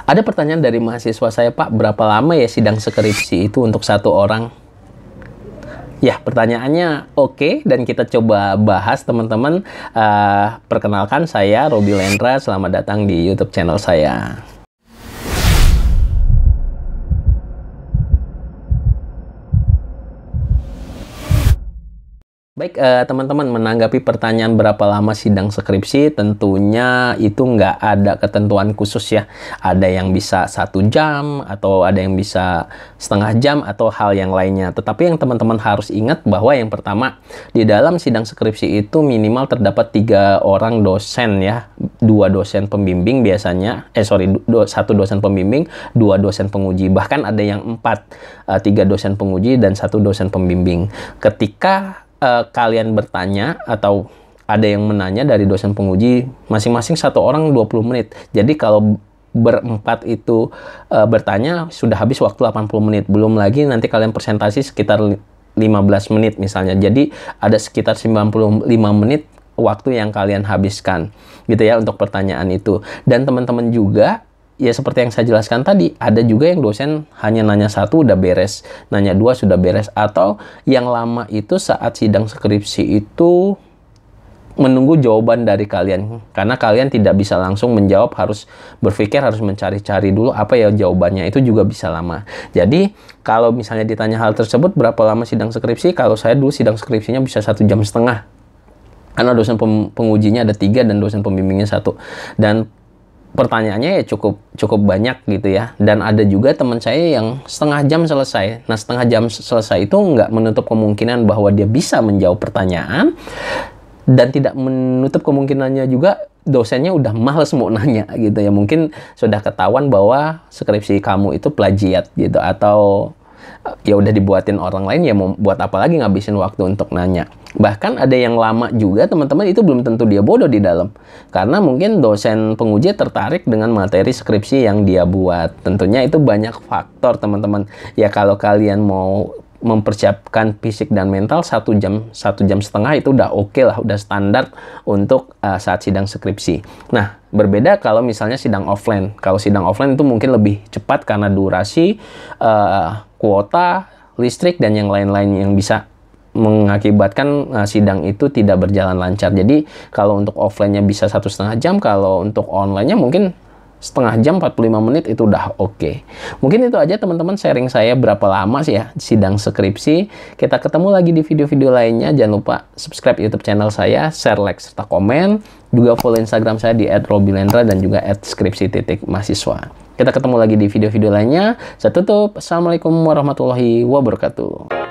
Ada pertanyaan dari mahasiswa saya, Pak, berapa lama ya sidang skripsi itu untuk satu orang? Ya, pertanyaannya oke, dan kita coba bahas, teman-teman. Perkenalkan, saya Robi Lendra, selamat datang di YouTube channel saya. Baik, teman-teman, menanggapi pertanyaan berapa lama sidang skripsi, tentunya itu nggak ada ketentuan khusus ya. Ada yang bisa 1 jam, atau ada yang bisa setengah jam, atau hal yang lainnya. Tetapi yang teman-teman harus ingat bahwa yang pertama, di dalam sidang skripsi itu minimal terdapat 3 orang dosen ya. 2 dosen pembimbing biasanya, 1 dosen pembimbing, 2 dosen penguji. Bahkan ada yang 3 dosen penguji dan 1 dosen pembimbing. Ketika kalian bertanya atau ada yang menanya dari dosen penguji, masing-masing 1 orang 20 menit. Jadi kalau berempat itu bertanya, sudah habis waktu 80 menit. Belum lagi nanti kalian presentasi sekitar 15 menit misalnya. Jadi ada sekitar 95 menit waktu yang kalian habiskan gitu ya untuk pertanyaan itu. Dan teman-teman juga, ya seperti yang saya jelaskan tadi, ada juga yang dosen hanya nanya 1 udah beres, nanya 2 sudah beres, atau yang lama itu saat sidang skripsi itu menunggu jawaban dari kalian. Karena kalian tidak bisa langsung menjawab, harus berpikir, harus mencari-cari dulu apa ya jawabannya, itu juga bisa lama. Jadi kalau misalnya ditanya hal tersebut, berapa lama sidang skripsi, kalau saya dulu sidang skripsinya bisa 1,5 jam. Karena dosen pengujinya ada 3 dan dosen pembimbingnya 1. Dan pertanyaannya ya cukup banyak gitu ya. Dan ada juga teman saya yang setengah jam selesai. Nah, setengah jam selesai itu nggak menutup kemungkinan bahwa dia bisa menjawab pertanyaan, dan tidak menutup kemungkinannya juga dosennya udah males mau nanya gitu ya. Mungkin sudah ketahuan bahwa skripsi kamu itu plagiat gitu, atau ya udah dibuatin orang lain, ya mau buat apa lagi ngabisin waktu untuk nanya. Bahkan ada yang lama juga, teman-teman, itu belum tentu dia bodoh di dalam. Karena mungkin dosen penguji tertarik dengan materi skripsi yang dia buat. Tentunya itu banyak faktor, teman-teman. Ya kalau kalian mau mempersiapkan fisik dan mental, 1 jam, 1,5 jam itu udah oke lah, udah standar untuk saat sidang skripsi. Nah, berbeda kalau misalnya sidang offline. Kalau sidang offline itu mungkin lebih cepat karena durasi, kuota, listrik, dan yang lain-lain yang bisa mengakibatkan sidang itu tidak berjalan lancar. Jadi kalau untuk offline-nya bisa 1,5 jam, kalau untuk online-nya mungkin setengah jam, 45 menit itu udah oke. Mungkin itu aja, teman-teman, sharing saya berapa lama sih ya sidang skripsi. Kita ketemu lagi di video-video lainnya. Jangan lupa subscribe YouTube channel saya, share, like, serta komen. Juga follow Instagram saya di @robilendra dan juga @skripsi.mahasiswa. Kita ketemu lagi di video-video lainnya. Saya tutup. Assalamualaikum warahmatullahi wabarakatuh.